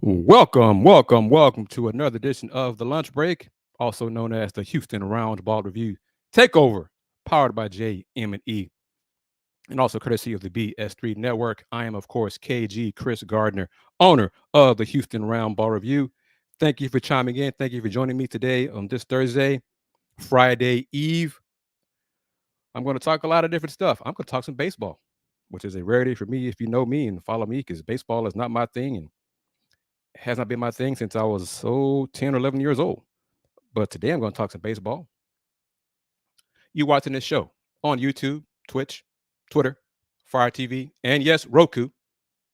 Welcome to another edition of the Lunch Break, also known as the Houston Roundball Review Takeover, powered by JM&E, and also courtesy of the BS3 Network. I am, of course, KG Chris Gardner, owner of the Houston Roundball Review. Thank you for chiming in. Thank you for joining me today on this Thursday, Friday Eve. I'm going to talk a lot of different stuff. I'm going to talk some baseball, which is a rarity for me if you know me and follow me, because baseball is not my thing and has not been my thing since I was 10 or 11 years old. But today I'm going to talk some baseball. You watching this show on YouTube, Twitch, Twitter, Fire TV, and yes, Roku,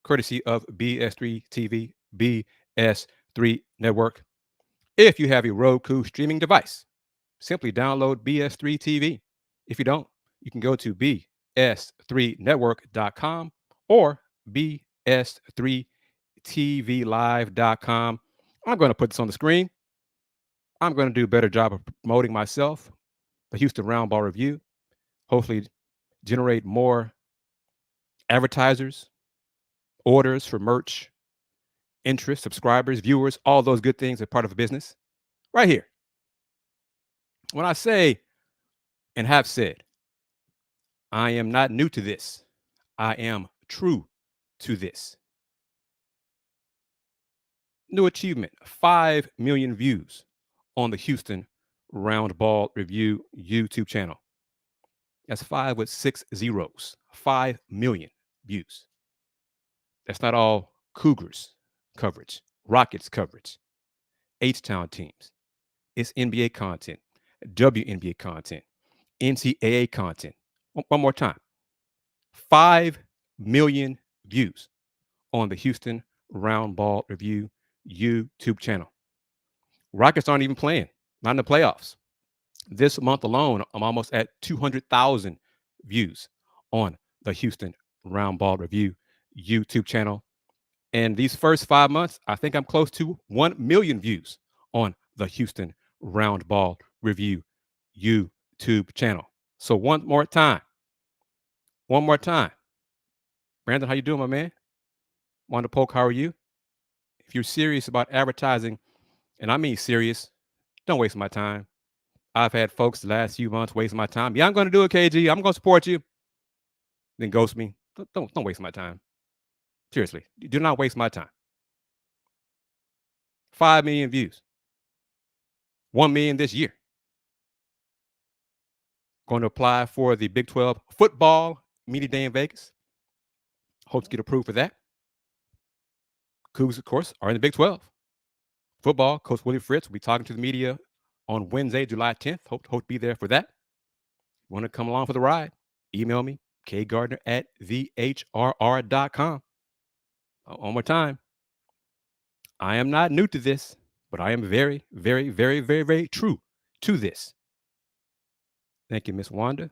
courtesy of BS3 TV, BS3 Network. If you have a Roku streaming device, simply download BS3 TV. If you don't, you can go to bs3network.com or bs3tvlive.com. I'm going to put this on the screen. I'm going to do a better job of promoting myself, the Houston Roundball Review, hopefully generate more advertisers, orders for merch, interest, subscribers, viewers, all those good things are part of a business right here. When I say and have said, I am not new to this, I am true to this. New achievement, 5 million views on the Houston Roundball Review YouTube channel. That's 5 with 6 zeros. 5 million views. That's not all Cougars coverage, Rockets coverage, H-Town teams. It's NBA content, WNBA content, NCAA content. One more time. 5 million views on the Houston Roundball Review YouTube channel. Rockets aren't even playing, not in the playoffs. This month alone, I'm almost at 200,000 views on the Houston Roundball Review YouTube channel. And these first 5 months, I think I'm close to 1 million views on the Houston Roundball Review YouTube channel. So one more time. Brandon, how you doing, my man? Wanda Polk, how are you? If you're serious about advertising, and I mean serious, don't waste my time. I've had folks the last few months waste my time. Yeah, I'm going to do it, KG. I'm going to support you. Then ghost me. Don't waste my time. Seriously, do not waste my time. 5 million views. 1 million this year. Going to apply for the Big 12 football media day in Vegas. Hope to get approved for that. Cougars, of course, are in the Big 12. Football, Coach Willie Fritz will be talking to the media on Wednesday, July 10th. Hope to be there for that. Want to come along for the ride? Email me, kgardner@thehrr.com. One more time. I am not new to this, but I am very, very, very, very, very true to this. Thank you, Miss Wanda.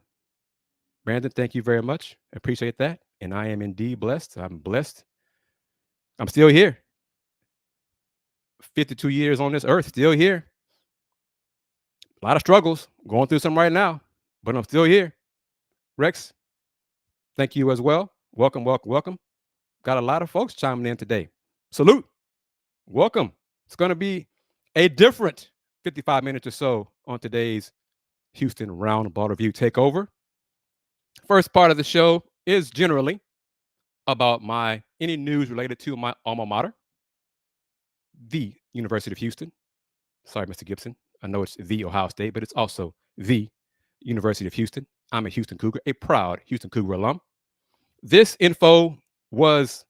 Brandon, thank you very much. I appreciate that. And I am indeed blessed. I'm blessed. I'm still here. 52 years on this earth, still here. A lot of struggles, going through some right now, but I'm still here. Rex, thank you as well. Welcome. Got a lot of folks chiming in today. Salute. Welcome. It's going to be a different 55 minutes or so on today's Houston Roundball Review Takeover. First part of the show is generally about any news related to my alma mater, the University of Houston. Sorry, Mr. Gibson. I know it's the Ohio State, but it's also the University of Houston. I'm a Houston Cougar, a proud Houston Cougar alum. This info was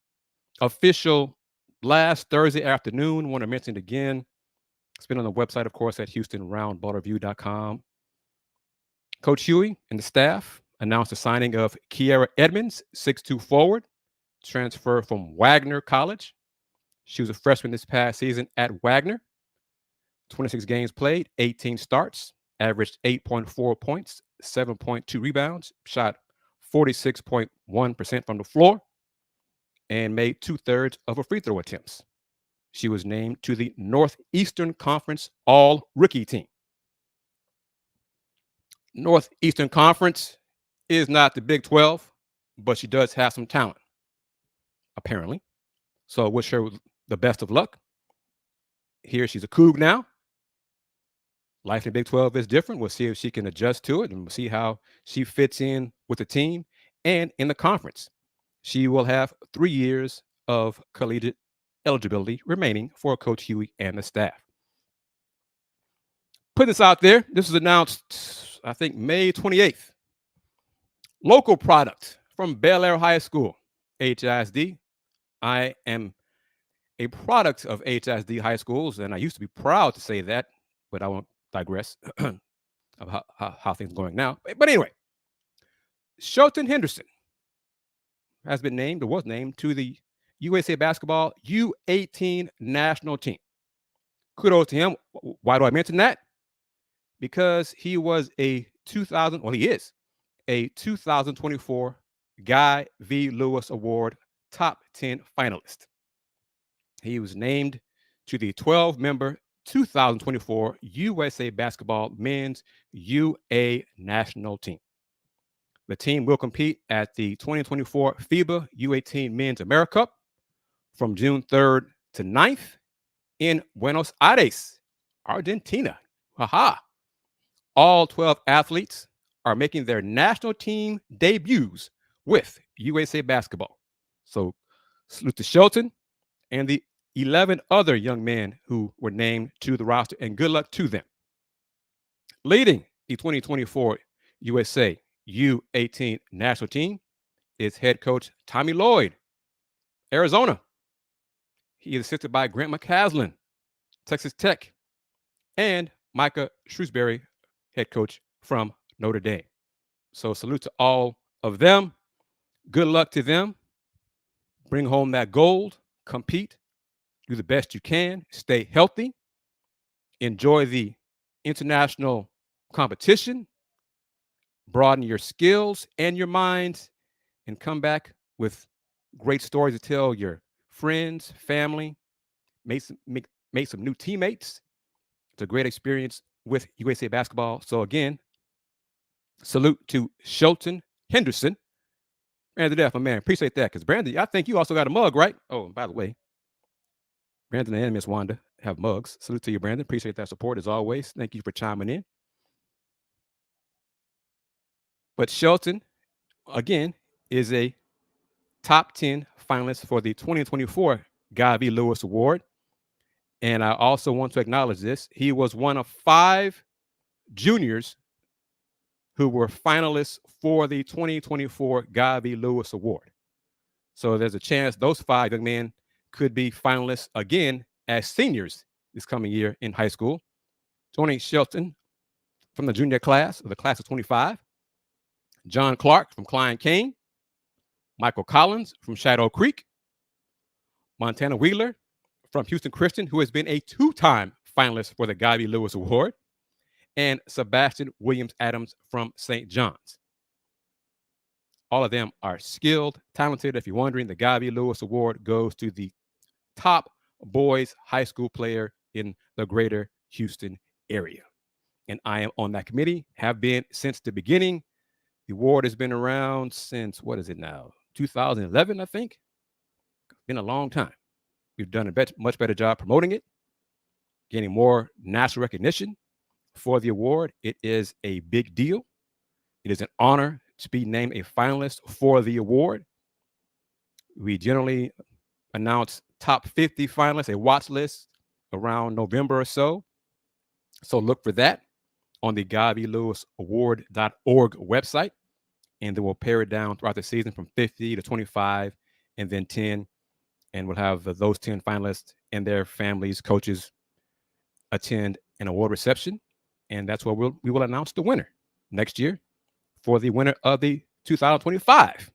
official last Thursday afternoon. Want to mention it again. It's been on the website, of course, at HoustonRoundballReview.com. Coach Huey and the staff announced the signing of Kiera Edmonds, 6'2" forward, transfer from Wagner College. She was a freshman this past season at Wagner. 26 games played, 18 starts, averaged 8.4 points, 7.2 rebounds, shot 46.1% from the floor, and made 2/3 of her free throw attempts. She was named to the Northeastern Conference All-Rookie team. Northeastern Conference is not the Big 12, but she does have some talent, apparently. So wish her the best of luck. Here, she's a Coug now. Life in the Big 12 is different. We'll see if she can adjust to it, and we'll see how she fits in with the team and in the conference. She will have 3 years of collegiate eligibility remaining for Coach Huey and the staff. Put this out there. This was announced, I think, May 28th. Local product from Bel Air High School, HISD. I am a product of HISD high schools, and I used to be proud to say that, but I won't digress of how things are going now. But anyway, Shelton Henderson has been named, or was named, to the USA Basketball U18 national team. Kudos to him. Why do I mention that? Because he was he is a 2024 Guy V. Lewis Award top 10 finalist. He was named to the 12-member 2024 USA Basketball Men's UA national team. The team will compete at the 2024 FIBA U18 Men's America Cup from June 3rd to 9th in Buenos Aires, Argentina. Haha. All 12 athletes are making their national team debuts with USA Basketball. So salute to Shelton and the 11 other young men who were named to the roster, and good luck to them. Leading the 2024 USA U18 national team is head coach Tommy Lloyd, Arizona. He is assisted by Grant McCaslin, Texas Tech, and Micah Shrewsbury, head coach from Notre Dame. So salute to all of them. Good luck to them. Bring home that gold, compete, do the best you can, stay healthy, enjoy the international competition, broaden your skills and your minds, and come back with great stories to tell your friends, family, make some new teammates. It's a great experience with USA Basketball. So again, salute to Shelton Henderson. Brandon Deff, my man. Appreciate that. Because Brandon, I think you also got a mug, right? Oh, by the way, Brandon and Miss Wanda have mugs. Salute to you, Brandon. Appreciate that support as always. Thank you for chiming in. But Shelton, again, is a top 10 finalist for the 2024 Guy V. Lewis Award. And I also want to acknowledge this. He was one of 5 juniors who were finalists for the 2024 Guy V. Lewis Award. So there's a chance those 5 young men could be finalists again as seniors this coming year in high school. Joining Shelton from the junior class, or the class of 25, John Clark from Klein Kane, Michael Collins from Shadow Creek, Montana Wheeler from Houston Christian, who has been a 2-time finalist for the Guy V. Lewis Award, and Sebastian Williams Adams from St. John's. All of them are skilled, talented. If you're wondering, the Guy V. Lewis Award goes to the top boys high school player in the greater Houston area. And I am on that committee, have been since the beginning. The award has been around since, what is it now? 2011, I think. Been a long time. We've done a much better job promoting it, getting more national recognition for the award. It is a big deal. It is an honor to be named a finalist for the award. We generally announce top 50 finalists, a watch list around November or so. So look for that on the GuyVLewisAward.org website. And then we'll pare it down throughout the season from 50 to 25 and then 10. And we'll have those 10 finalists and their families, coaches attend an award reception. And that's where we will announce the winner next year for the winner of the 2025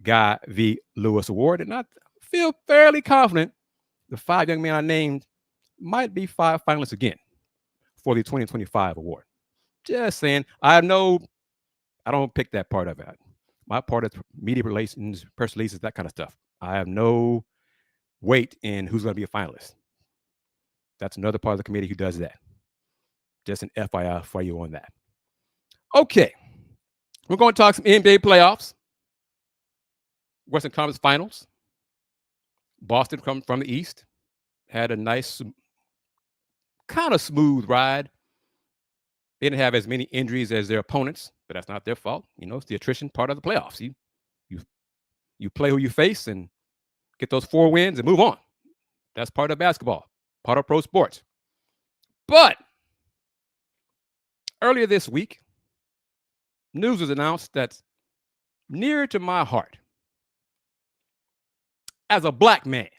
Guy V. Lewis Award. And I feel fairly confident the 5 young men I named might be 5 finalists again for the 2025 award. Just saying. I don't pick that part of it. My part is media relations, press releases, that kind of stuff. I have no weight in who's going to be a finalist. That's another part of the committee who does that. Just an FYI for you on that. Okay. We're going to talk some NBA playoffs. Western Conference Finals. Boston come from the East. had a nice, kind of smooth ride. They didn't have as many injuries as their opponents, but that's not their fault. It's the attrition part of the playoffs. You you play who you face and get those 4 wins and move on. That's part of basketball, part of pro sports. But earlier this week, news was announced that's near to my heart. As a black man,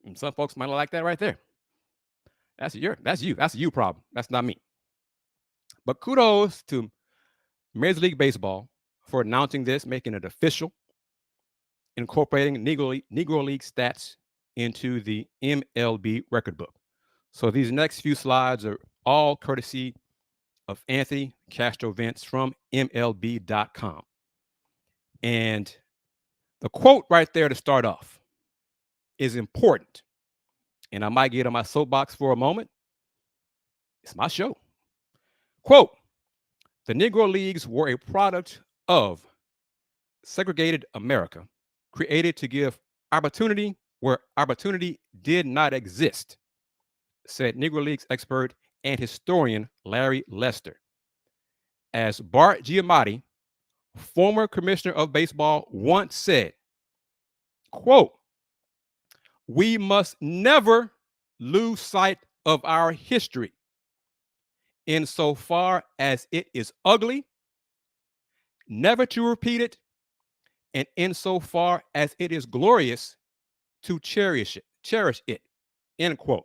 and some folks might not like that right there. That's you. That's a you problem. That's not me. But kudos to Major League Baseball for announcing this, making it official, incorporating Negro League stats into the MLB record book. So these next few slides are all courtesy of Anthony Castro Vince from MLB.com. And the quote right there to start off is important. And I might get on my soapbox for a moment. It's my show. Quote, the Negro Leagues were a product of segregated America, created to give opportunity where opportunity did not exist, said Negro Leagues expert and historian Larry Lester. As Bart Giamatti, former commissioner of baseball, once said, quote, we must never lose sight of our history insofar as it is ugly, never to repeat it, and insofar as it is glorious, to cherish it, end quote.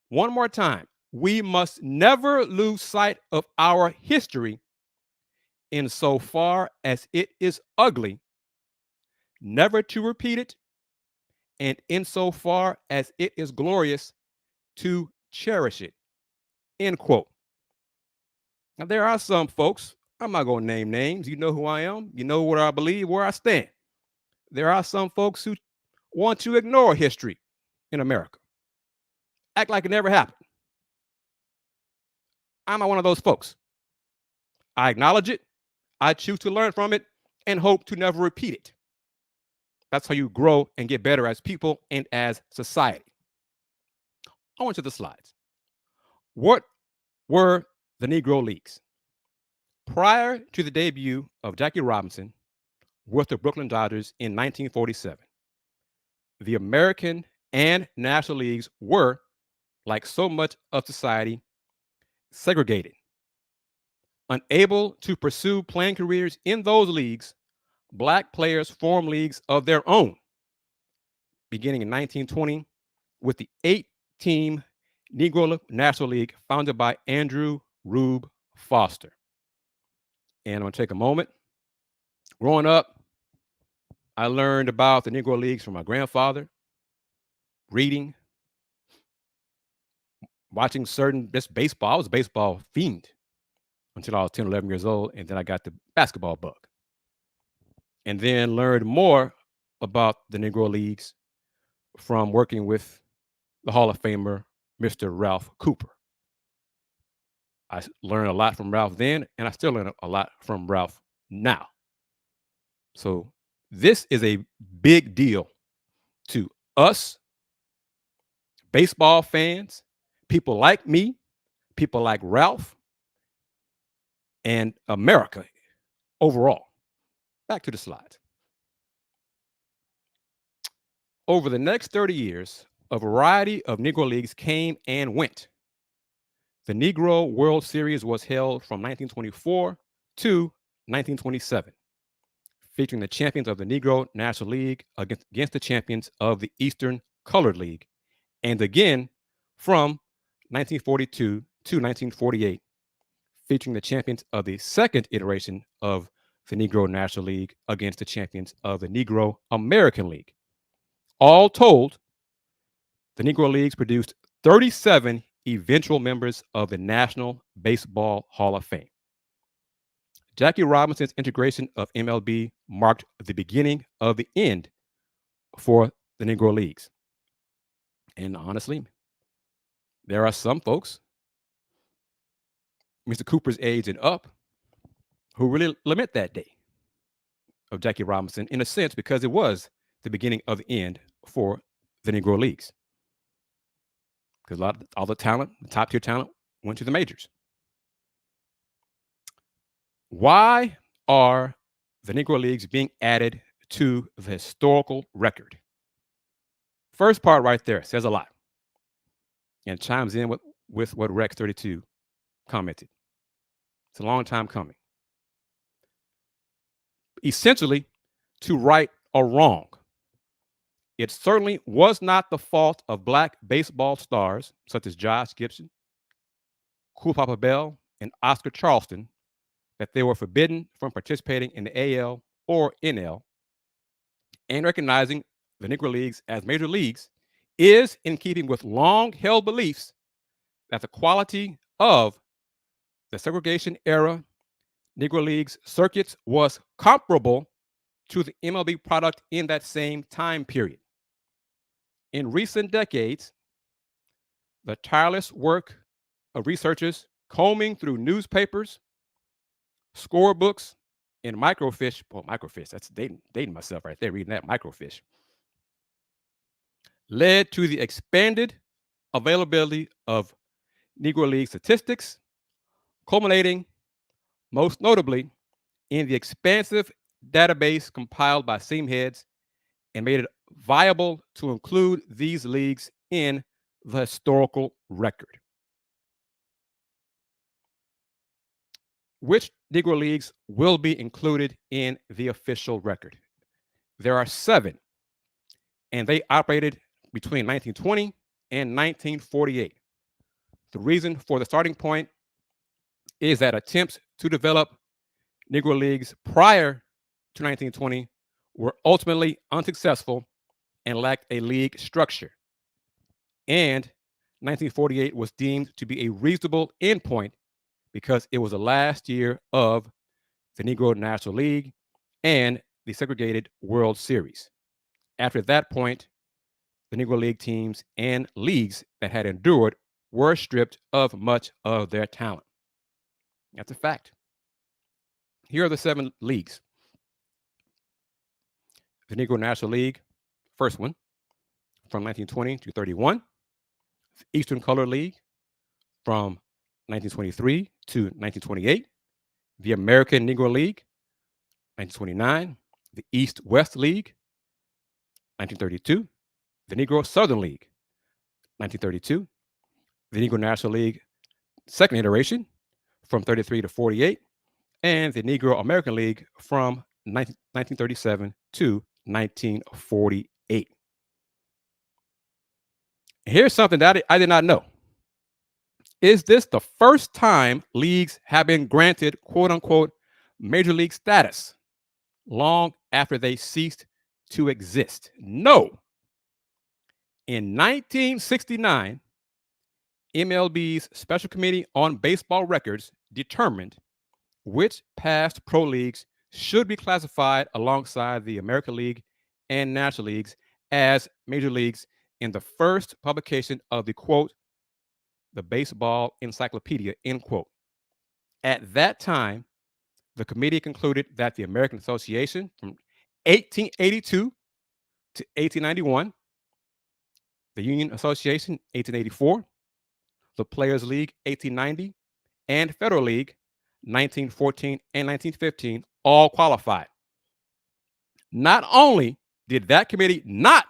One more time. We must never lose sight of our history insofar as it is ugly, never to repeat it, and insofar as it is glorious, to cherish it, end quote. Now, there are some folks, I'm not going to name names. You know who I am. You know what I believe, where I stand. There are some folks who want to ignore history in America, act like it never happened. I'm not one of those folks. I acknowledge it. I choose to learn from it and hope to never repeat it. That's how you grow and get better as people and as society. On to the slides. What were the Negro Leagues? Prior to the debut of Jackie Robinson with the Brooklyn Dodgers in 1947, the American and National Leagues were, like so much of society, segregated. Unable to pursue playing careers in those leagues, black players formed leagues of their own, beginning in 1920 with the 8-team Negro National League founded by Andrew Rube Foster. And I'm going to take a moment. Growing up, I learned about the Negro Leagues from my grandfather, reading, watching just baseball. I was a baseball fiend until I was 10, 11 years old, and then I got the basketball bug. And then learned more about the Negro Leagues from working with the Hall of Famer, Mr. Ralph Cooper. I learned a lot from Ralph then, and I still learn a lot from Ralph now. So this is a big deal to us, baseball fans, people like me, people like Ralph, and America overall. Back to the slides. Over the next 30 years, a variety of Negro Leagues came and went. The Negro World Series was held from 1924 to 1927, featuring the champions of the Negro National League against the champions of the Eastern Colored League, and again from 1942 to 1948, featuring the champions of the second iteration of the Negro National League against the champions of the Negro American League. All told, the Negro Leagues produced 37 eventual members of the National Baseball Hall of Fame. Jackie Robinson's integration of MLB marked the beginning of the end for the Negro Leagues. And honestly, there are some folks, Mr. Cooper's age and up, who really lament that day of Jackie Robinson in a sense because it was the beginning of the end for the Negro Leagues. because all the talent, the top tier talent, went to the majors. Why are the Negro Leagues being added to the historical record? First part right there says a lot and chimes in with what Rex 32 commented. It's a long time coming. Essentially, to right a wrong. It certainly was not the fault of black baseball stars such as Josh Gibson, Cool Papa Bell, and Oscar Charleston that they were forbidden from participating in the AL or NL, and recognizing the Negro Leagues as major leagues is in keeping with long-held beliefs that the quality of the segregation era Negro Leagues circuits was comparable to the MLB product in that same time period. In recent decades, the tireless work of researchers combing through newspapers, scorebooks, and microfiche. Well, microfiche, that's dating myself right there, reading that microfiche, led to the expanded availability of Negro League statistics, culminating most notably in the expansive database compiled by seam heads and made it viable to include these leagues in the historical record. Which Negro Leagues will be included in the official record? There are 7, and they operated between 1920 and 1948. The reason for the starting point is that attempts to develop Negro Leagues prior to 1920 were ultimately unsuccessful and lacked a league structure. And 1948 was deemed to be a reasonable endpoint because it was the last year of the Negro National League and the segregated World Series. After that point, the Negro League teams and leagues that had endured were stripped of much of their talent. That's a fact. Here are the 7 leagues. The Negro National League, first one, from 1920 to 31. The Eastern Color League, from 1923 to 1928. The American Negro League, 1929. The East-West League, 1932. The Negro Southern League, 1932. The Negro National League, second iteration, from 33 to 48. And the Negro American League from 1937 to 1948. Here's something that I did not know. Is this the first time leagues have been granted quote unquote major league status long after they ceased to exist? No. In 1969, MLB's Special Committee on Baseball Records determined which past pro leagues should be classified alongside the American League and National Leagues as major leagues in the first publication of the quote, the Baseball Encyclopedia, end quote. At that time, the committee concluded that the American Association from 1882 to 1891, the Union Association 1884, the Players League 1890, and Federal League 1914 and 1915 all qualified. Not only did that committee not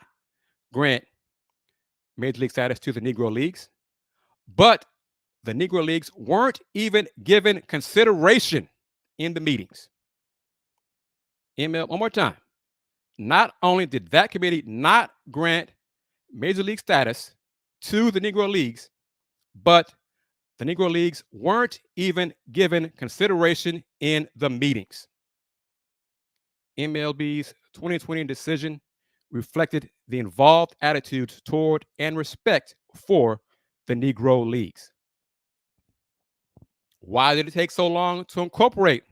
grant major league status to the Negro Leagues, but the Negro Leagues weren't even given consideration in the meetings. One more time. Not only did that committee not grant major league status to the Negro Leagues, but the Negro Leagues weren't even given consideration in the meetings. MLB's 2020 decision reflected the involved attitudes toward and respect for the Negro Leagues. Why did it take so long to incorporate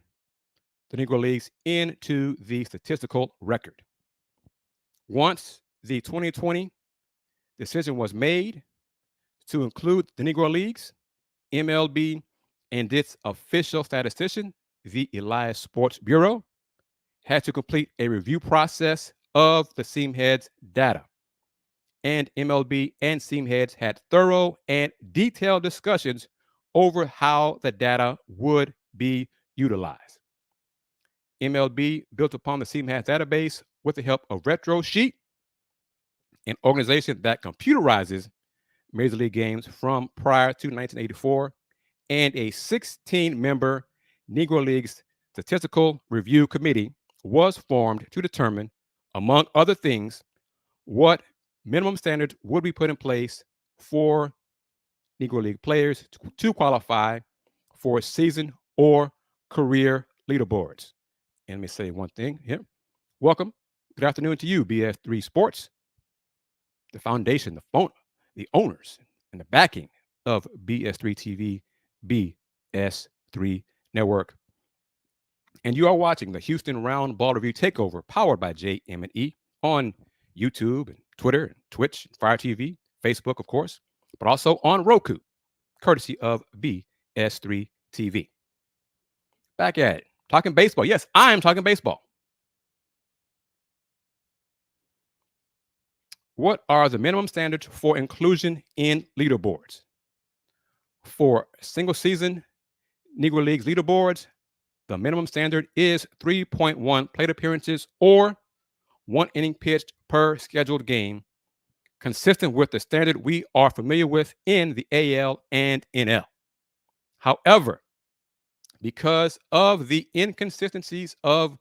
the Negro Leagues into the statistical record? Once the 2020 decision was made to include the Negro Leagues, MLB and its official statistician, the Elias Sports Bureau, had to complete a review process of the seam heads data. and MLB and team heads had thorough and detailed discussions over how the data would be utilized. MLB built upon the team heads database with the help of RetroSheet, an organization that computerizes Major League games from prior to 1984, and a 16-member Negro Leagues Statistical Review Committee was formed to determine, among other things, what minimum standards would be put in place for Negro League players to qualify for season or career leaderboards. And let me say one thing here. Welcome. Good afternoon to you, BS3 Sports, the foundation, the owners, and the backing of BS3 TV, BS3 Network. And you are watching the Houston Roundball Review Takeover, powered by JM&E on YouTube and Twitter and Twitch, and Fire TV, Facebook, of course, but also on Roku, courtesy of BS3 TV. Back at it, talking baseball. Yes, I am talking baseball. What are the minimum standards for inclusion in leaderboards? For single season Negro Leagues leaderboards, the minimum standard is 3.1 plate appearances or 1 inning pitched per scheduled game, consistent with the standard we are familiar with in the AL and NL. However, because of the inconsistencies of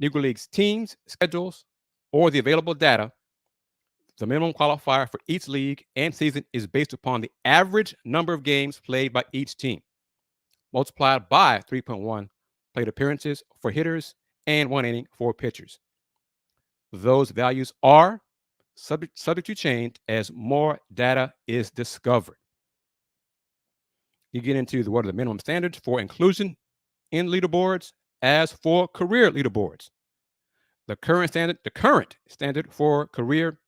Negro Leagues teams, schedules, or the available data, the minimum qualifier for each league and season is based upon the average number of games played by each team, multiplied by 3.1 plate appearances for hitters and 1 inning for pitchers. Those values are subject to change as more data is discovered. You get into what are the minimum standards for inclusion in leaderboards as for career leaderboards. The current standard for career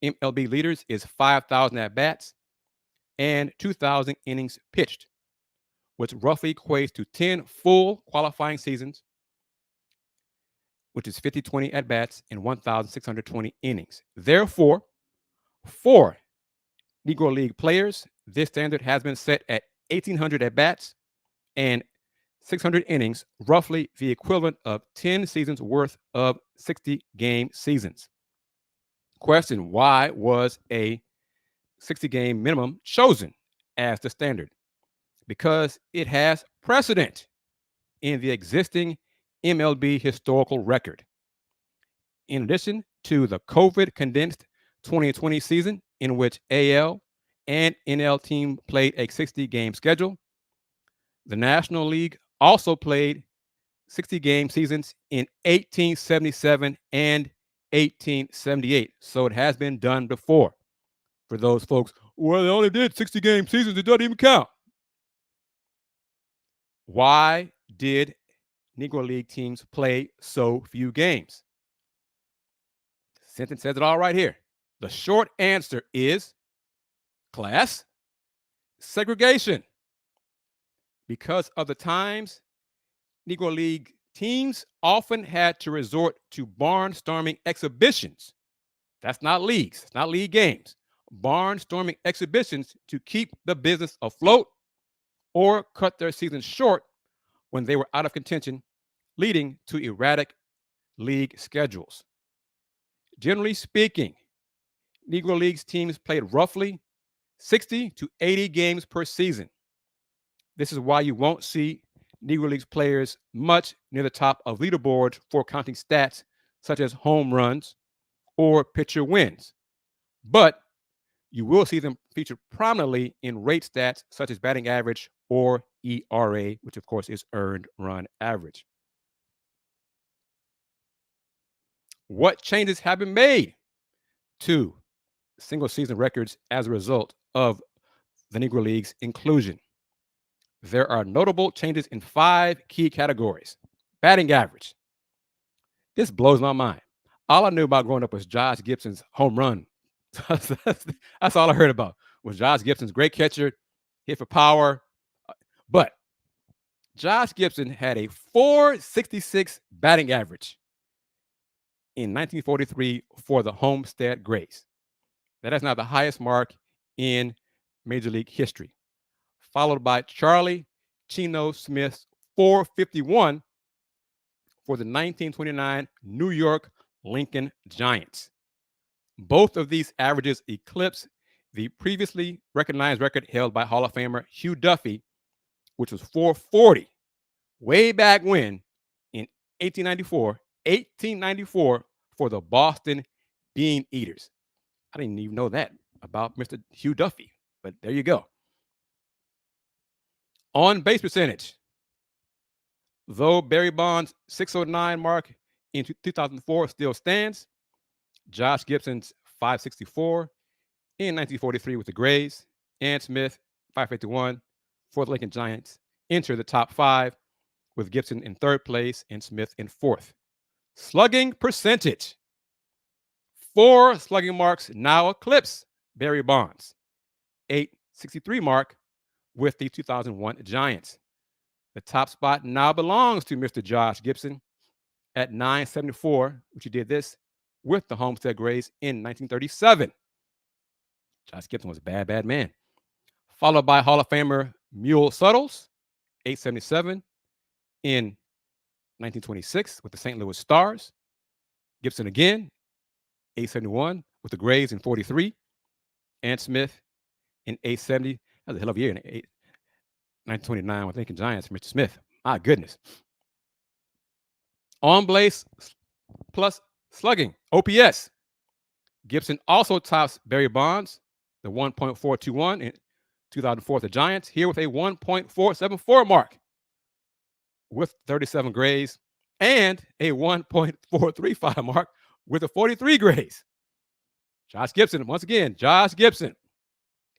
MLB leaders is 5,000 at-bats and 2,000 innings pitched, which roughly equates to 10 full qualifying seasons, which is 50-20 at-bats and 1,620 innings. Therefore, for Negro League players, this standard has been set at 1,800 at-bats and 600 innings, roughly the equivalent of 10 seasons worth of 60-game seasons. Question: why was a 60-game minimum chosen as the standard? Because it has precedent in the existing MLB historical record. In addition to the COVID condensed 2020 season, in which AL and NL team played a 60-game schedule, the National League also played 60-game seasons in 1877 and 1878. So it has been done before. For those folks, well, they only did 60-game seasons, it doesn't even count. Why did Negro League teams play so few games? The sentence says it all right here. The short answer is class segregation. Because of the times, Negro League teams often had to resort to barnstorming exhibitions. That's not leagues, it's not league games. Barnstorming exhibitions to keep the business afloat or cut their season short when they were out of contention, leading to erratic league schedules. Generally speaking, Negro Leagues teams played roughly 60 to 80 games per season. This is why you won't see Negro Leagues players much near the top of leaderboards for counting stats such as home runs or pitcher wins. But you will see them featured prominently in rate stats such as batting average or ERA, which of course is earned run average. What changes have been made to single season records as a result of the Negro Leagues inclusion? There are notable changes in 5 key categories. Batting average. This blows my mind. All I knew about growing up was Josh Gibson's home run. That's all I heard about was Josh Gibson's great catcher, hit for power. But Josh Gibson had a .466 batting average in 1943 for the Homestead Grays. That is now the highest mark in Major League history, followed by Charlie Chino Smith's 451 for the 1929 New York Lincoln Giants. Both of these averages eclipse the previously recognized record held by Hall of Famer Hugh Duffy, which was 440 way back when in 1894 for the Boston Bean Eaters. I didn't even know that about Mr. Hugh Duffy, but there you go. On base percentage, though Barry Bonds' 609 mark in 2004 still stands, Josh Gibson's 564 in 1943 with the Grays, and Smith 551 for the Lincoln Giants enter the top five, with Gibson in third place and Smith in fourth. Slugging percentage. 4 slugging marks now eclipse Barry Bonds' 863 mark with the 2001 Giants. The top spot now belongs to Mr. Josh Gibson at 974, which he did this with the Homestead Grays in 1937. Josh Gibson was a bad, bad man. Followed by Hall of Famer Mule Suttles, 877 in 1926 with the St. Louis Stars. Gibson again, 871 with the Grays in 43. And Smith in 870. That was a hell of a year in 1929 with Lincoln Giants, Mr. Smith. My goodness. On base plus slugging, OPS. Gibson also tops Barry Bonds, the 1.421 in 2004 the Giants, here with a 1.474 mark with 37 Grays and a 1.435 mark with the 43 Grays. Josh Gibson, once again, Josh Gibson.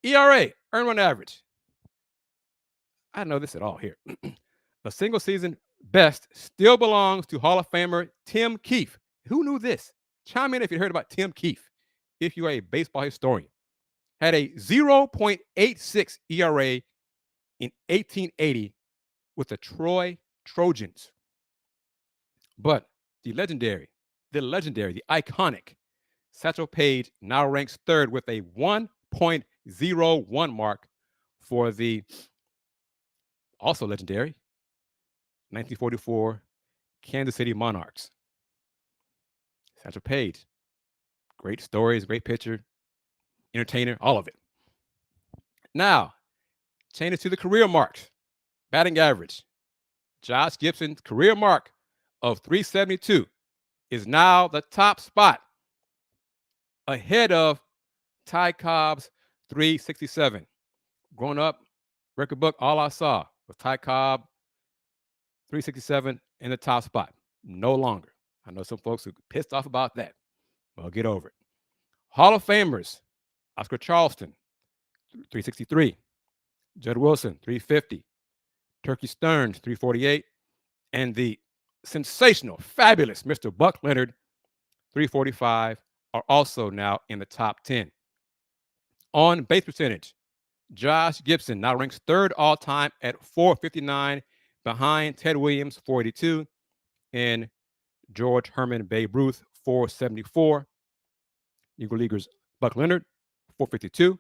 ERA, earned run average. I didn't know this at all here. The single season best still belongs to Hall of Famer Tim Keefe. Who knew this? Chime in if you heard about Tim Keefe, if you are a baseball historian. Had a 0.86 ERA in 1880 with the Troy Trojans. But the legendary, the iconic Satchel Paige now ranks third with a 1.01 mark for the also legendary 1944 Kansas City Monarchs. Satchel Paige, great stories, great pitcher, entertainer, all of it. Now, change it to the career marks. Batting average. Josh Gibson's career mark of 372 is now the top spot, ahead of Ty Cobb's 367. Growing up, record book, all I saw was Ty Cobb, 367 in the top spot. No longer. I know some folks who are pissed off about that. Well, get over it. Hall of Famers, Oscar Charleston, 363. Judd Wilson, 350. Turkey Stearns, 348. And the sensational, fabulous Mr. Buck Leonard, 345, are also now in the top 10. On base percentage, Josh Gibson now ranks third all-time at 459, behind Ted Williams, 482, and George Herman Babe Ruth, 474. Negro Leaguers Buck Leonard, 452.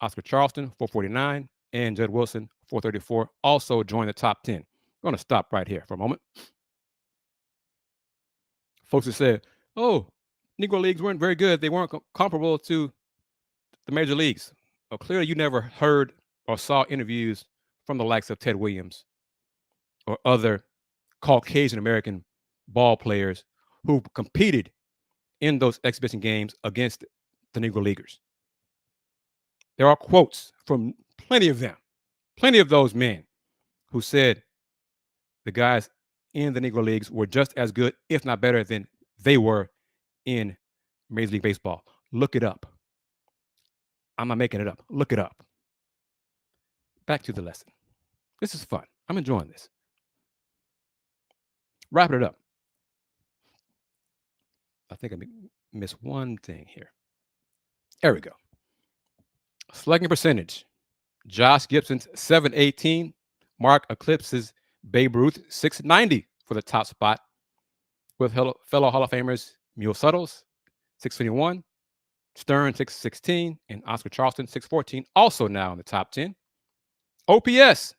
Oscar Charleston, 449. And Judd Wilson, 434, also joined the top 10. I'm going to stop right here for a moment. Folks have said, oh, Negro Leagues weren't very good. They weren't comparable to the major leagues. Well, clearly you never heard or saw interviews from the likes of Ted Williams or other Caucasian American ball players who competed in those exhibition games against the Negro Leaguers. There are quotes from plenty of them, plenty of those men who said the guys in the Negro Leagues were just as good, if not better, than they were in Major League Baseball. Look it up. I'm not making it up. Look it up. Back to the lesson. This is fun. I'm enjoying this. Wrapping it up. I think I missed one thing here. There we go. Slugging percentage. Josh Gibson's 718 mark eclipses Babe Ruth's 690 for the top spot, with fellow Hall of Famers Mule Suttles, 621, Stern 616 and Oscar Charleston 614, also now in the top 10. OPS,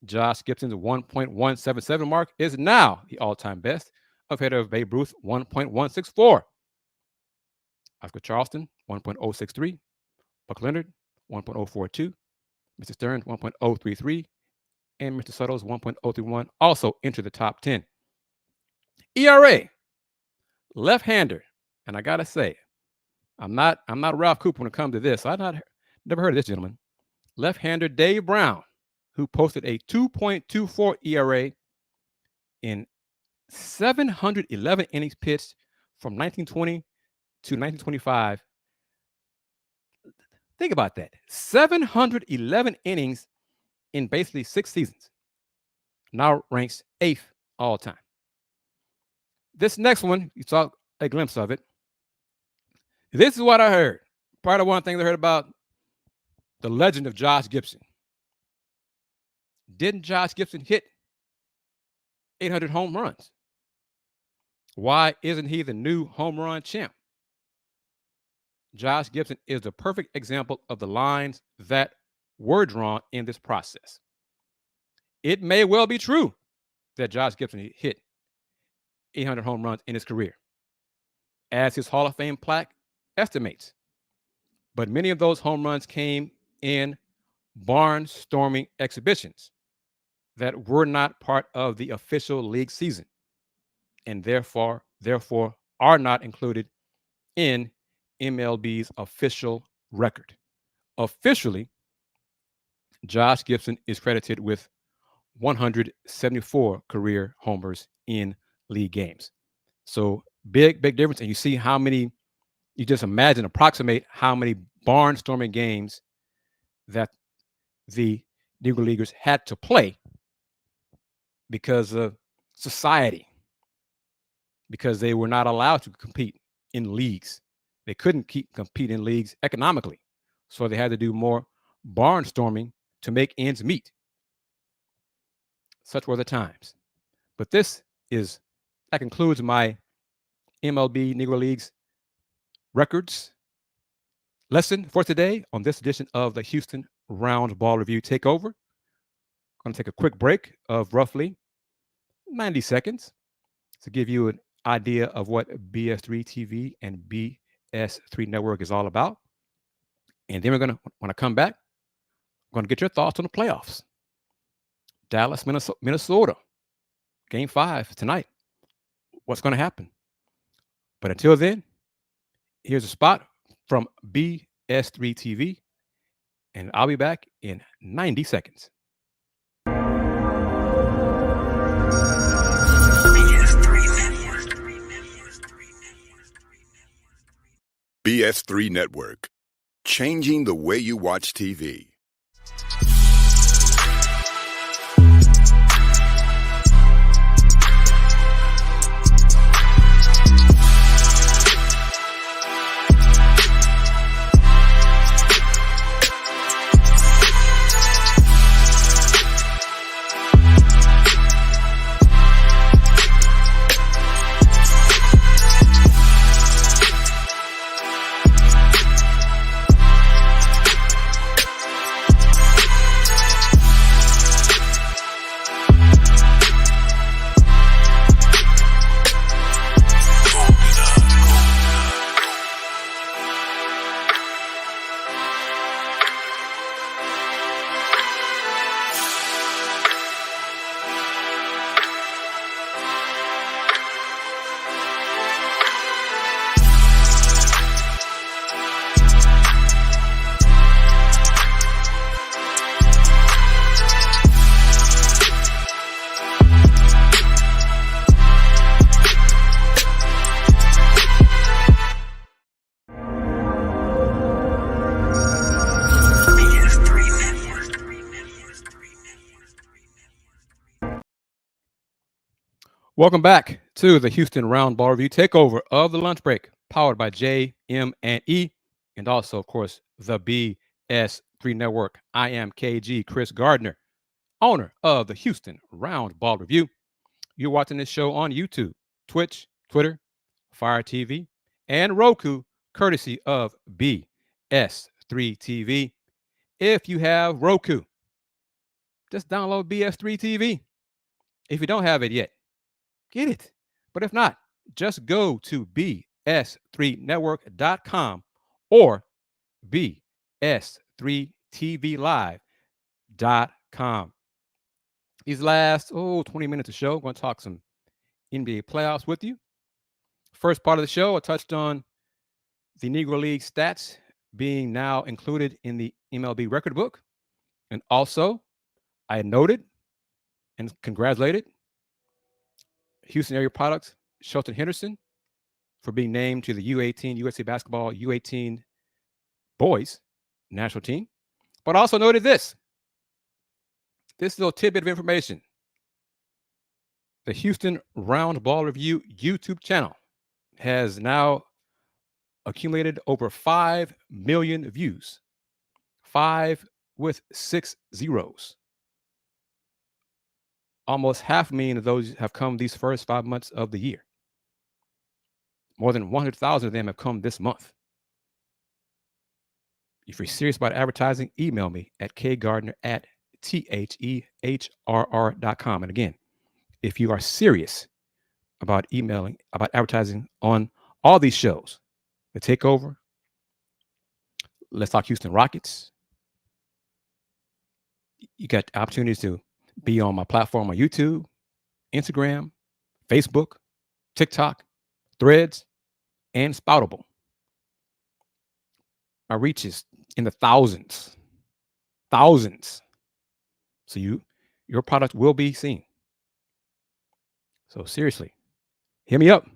Josh Gibson's 1.177 mark is now the all-time best, ahead of Babe Ruth 1.164. Oscar Charleston 1.063, Buck Leonard 1.042, Mr. Stern 1.033, and Mr. Suttles 1.031 also enter the top 10. ERA, left-hander, and I gotta say, I'm not Ralph Cooper when it comes to this. Never heard of this gentleman. Left-hander Dave Brown, who posted a 2.24 ERA in 711 innings pitched from 1920 to 1925. Think about that. 711 innings in basically 6 seasons. Now ranks 8th all time. This next one, you saw a glimpse of it. This is what I heard. Part of one thing I heard about the legend of Josh Gibson. Didn't Josh Gibson hit 800 home runs? Why isn't he the new home run champ? Josh Gibson is the perfect example of the lines that were drawn in this process. It may well be true that Josh Gibson hit 800 home runs in his career, as his Hall of Fame plaque estimates. But many of those home runs came in barnstorming exhibitions that were not part of the official league season, and therefore are not included in MLB's official record. Officially, Josh Gibson is credited with 174 career homers in league games. So big difference. And you see how many, you just approximate how many barnstorming games that the Negro Leaguers had to play because of society, because they were not allowed to compete in leagues. They couldn't compete in leagues economically. So they had to do more barnstorming to make ends meet. Such were the times. But that concludes my MLB Negro Leagues records lesson for today on this edition of the Houston Roundball Review Takeover. I'm going to take a quick break of roughly 90 seconds to give you an idea of what BS3 TV and BS3 Network is all about. And then when I come back, I'm going to get your thoughts on the playoffs. Dallas, Minnesota, Game 5 tonight. What's going to happen? But until then, here's a spot from BS3 TV, and I'll be back in 90 seconds. BS3 Network, changing the way you watch TV. Welcome back to the Houston Roundball Review Takeover of the Lunch Break, powered by JM&E, and also, of course, the BS3 Network. I am KG Chris Gardner, owner of the Houston Roundball Review. You're watching this show on YouTube, Twitch, Twitter, Fire TV, and Roku, courtesy of BS3 TV. If you have Roku, just download BS3 TV. If you don't have it yet, get it. But if not, just go to bs3network.com or bs3tvlive.com. These last 20 minutes of show, I'm going to talk some NBA playoffs with you. First part of the show, I touched on the Negro League stats being now included in the MLB record book. And also, I noted and congratulated Houston area products, Shelton Henderson, for being named to the U18 USA Basketball U18 boys national team. But also noted this little tidbit of information. The Houston Roundball Review YouTube channel has now accumulated over 5 million views. 5 with 6 zeros. Almost 500,000 of those have come these first 5 months of the year. More than 100,000 of them have come this month. If you're serious about advertising, email me at kgardner@thehrr.com. And again, if you are serious about advertising on all these shows, the Takeover, Let's Talk Houston Rockets, you got opportunities to be on my platform on YouTube, Instagram, Facebook, TikTok, Threads, and Spoutable. My reach is in the thousands. So your product will be seen. So seriously, hit me up.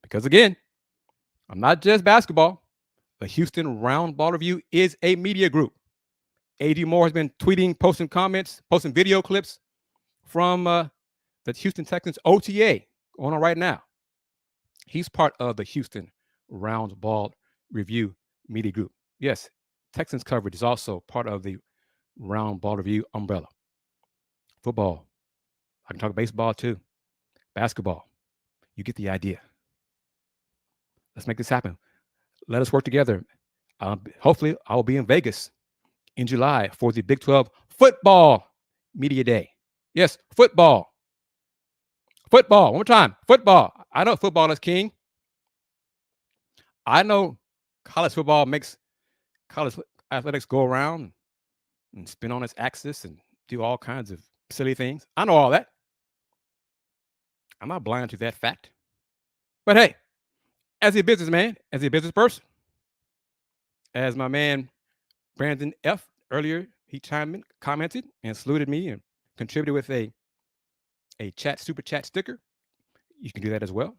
Because again, I'm not just basketball. The Houston Roundball Review is a media group. A.D. Moore has been tweeting, posting comments, posting video clips from the Houston Texans OTA going on right now. He's part of the Houston Roundball Review media group. Yes, Texans coverage is also part of the Roundball Review umbrella. Football. I can talk baseball too. Basketball. You get the idea. Let's make this happen. Let us work together. Hopefully, I will be in Vegas in July for the Big 12 Football Media Day. Yes, football. Football. One more time. Football. I know football is king. I know college football makes college athletics go around and spin on its axis and do all kinds of silly things. I know all that. I'm not blind to that fact. But hey, as a businessman, as a business person, as my man Brandon F. earlier, he chimed in, commented, and saluted me and contributed with a super chat sticker. You can do that as well.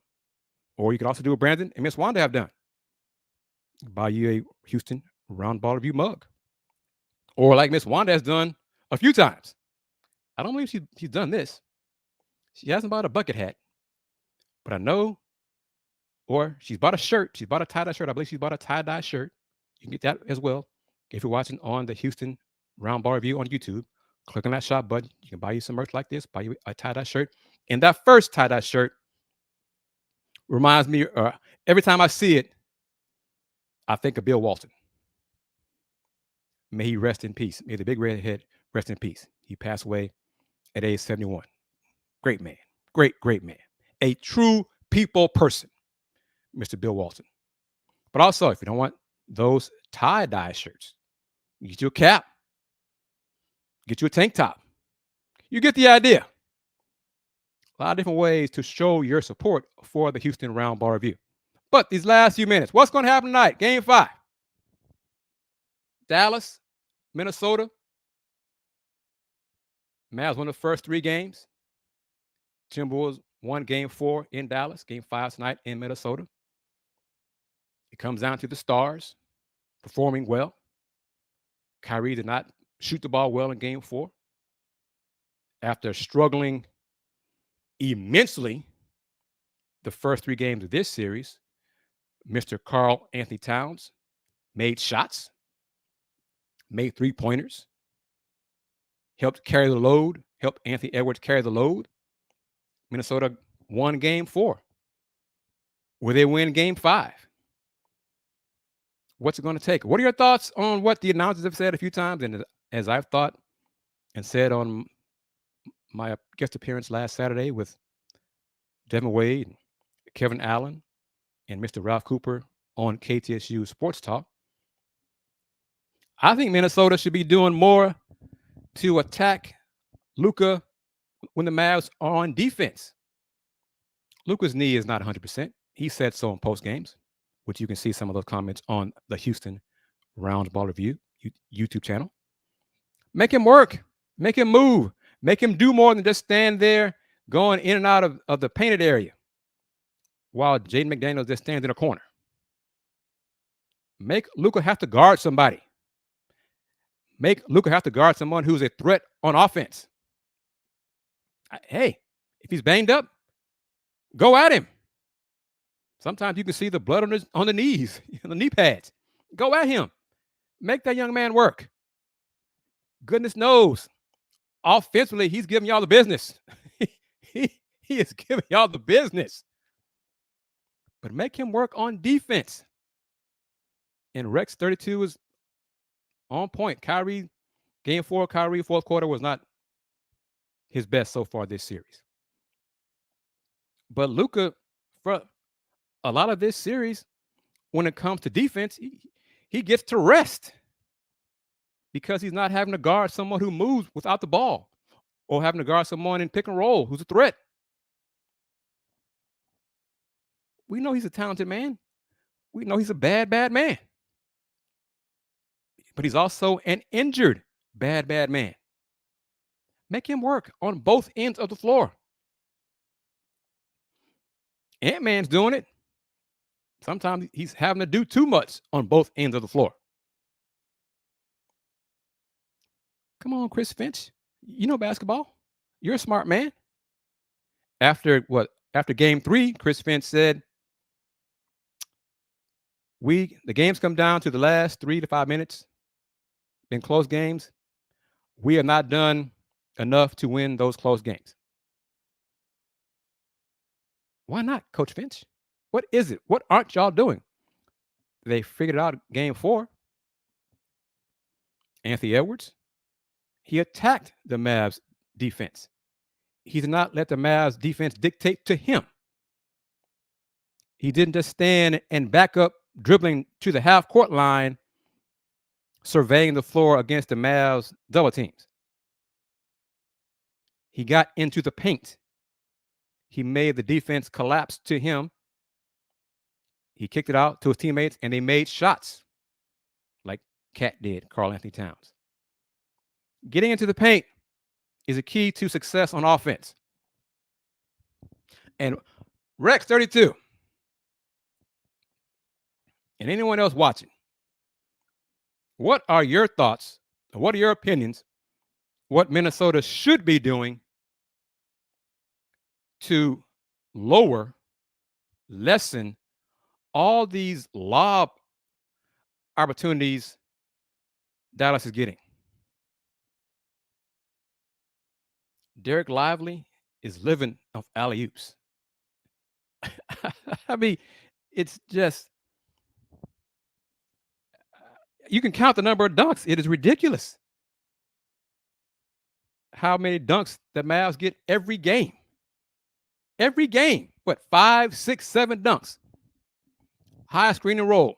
Or you can also do what Brandon and Miss Wanda have done. Buy you a Houston Roundball Review mug. Or like Miss Wanda has done a few times. I don't believe she's done this. She hasn't bought a bucket hat. But I know, or she's bought a shirt. She's bought a tie-dye shirt. I believe she's bought a tie-dye shirt. You can get that as well. If you're watching on the Houston Roundball Review on YouTube, click on that shop button. You can buy you some merch like this, buy you a tie-dye shirt. And that first tie-dye shirt reminds me, every time I see it, I think of Bill Walton. May he rest in peace. May the big redhead rest in peace. He passed away at age 71. Great man. Great man. A true people person, Mr. Bill Walton. But also, if you don't want those tie-dye shirts, get you a cap, get you a tank top. You get the idea. A lot of different ways to show your support for the Houston Roundball Review. But these last few minutes, what's going to happen tonight? Game 5. Dallas, Minnesota. Mavs won the first 3 games. Timberwolves won Game 4 in Dallas. Game 5 tonight in Minnesota. It comes down to the stars performing well. Kyrie did not shoot the ball well in Game 4. After struggling immensely the first 3 games of this series, Mr. Karl Anthony Towns made shots, made 3-pointers, helped carry the load, helped Anthony Edwards carry the load. Minnesota won Game 4, where they win Game 5. what's it going to take? What are your thoughts on what the announcers have said a few times, and as I've thought and said on my guest appearance last Saturday with Devin Wade, Kevin Allen, and Mr. Ralph Cooper on KTSU Sports Talk? I think Minnesota should be doing more to attack Luka when the Mavs are on defense. Luka's knee is not 100%. He said so in post games, which you can see some of those comments on the Houston Roundball Review YouTube channel. Make him work. Make him move. Make him do more than just stand there going in and out of the painted area while Jaden McDaniels just stands in a corner. Make Luka have to guard somebody. Make Luka have to guard someone who's a threat on offense. Hey, if he's banged up, go at him. Sometimes you can see the blood on the knees, on the knee pads. Go at him. Make that young man work. Goodness knows, offensively, he's giving y'all the business. he is giving y'all the business. But make him work on defense. And Rex 32 is on point. Kyrie, game 4, Kyrie, fourth quarter was not his best so far this series. But Luka, for a lot of this series, when it comes to defense, he gets to rest because he's not having to guard someone who moves without the ball or having to guard someone in pick and roll who's a threat. We know he's a talented man. We know he's a bad man. But he's also an injured bad man. Make him work on both ends of the floor. Ant-Man's doing it. Sometimes he's having to do too much on both ends of the floor. Come on, Chris Finch. You know basketball. You're a smart man. After game 3, Chris Finch said, the games come down to the last 3 to 5 minutes. In close games, we have not done enough to win those close games. Why not, Coach Finch? What is it? What aren't y'all doing? They figured out game 4. Anthony Edwards, he attacked the Mavs defense. He did not let the Mavs defense dictate to him. He didn't just stand and back up dribbling to the half court line, surveying the floor against the Mavs double teams. He got into the paint. He made the defense collapse to him. He kicked it out to his teammates, and they made shots like Cat did, Karl Anthony Towns. Getting into the paint is a key to success on offense. And Rex 32 and anyone else watching, what are your thoughts? What are your opinions? What Minnesota should be doing to lessen all these lob opportunities Dallas is getting? Derek Lively is living off alley-oops. I mean, it's just, you can count the number of dunks. It is ridiculous how many dunks the Mavs get every game. Every game. What, 5, 6, 7 dunks? High screen and roll.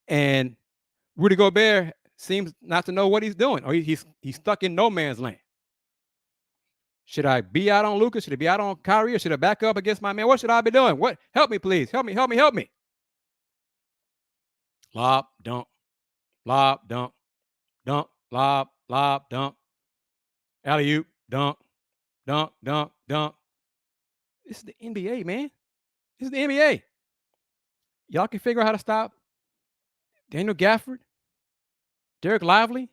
And Rudy Gobert seems not to know what he's doing, or he's stuck in no man's land. Should I be out on Luka? Should I be out on Kyrie? Or should I back up against my man? What should I be doing? What? Help me, please. Help me. Lob, dunk, lob, dunk, dunk, lob, dunk, alley-oop, dunk, dunk, dunk, dunk. This is the NBA, man. This is the NBA. Y'all can figure out how to stop Daniel Gafford, Derek Lively,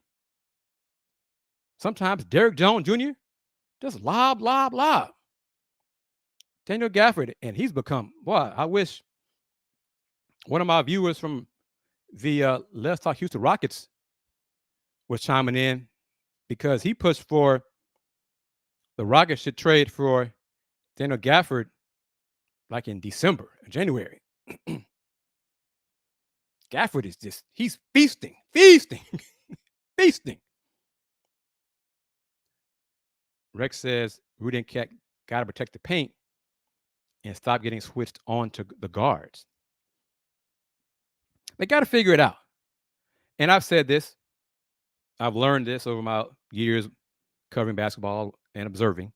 sometimes Derek Jones Jr. Just lob. Daniel Gafford, and he's become, boy, I wish one of my viewers from the Let's Talk Houston Rockets was chiming in, because he pushed for the Rockets should trade for Daniel Gafford like in December, January. Gafford is he's feasting, feasting, feasting. Rex says Rudy and Cat got to protect the paint and stop getting switched on to the guards. They got to figure it out. And I've said this, I've learned this over my years covering basketball and observing.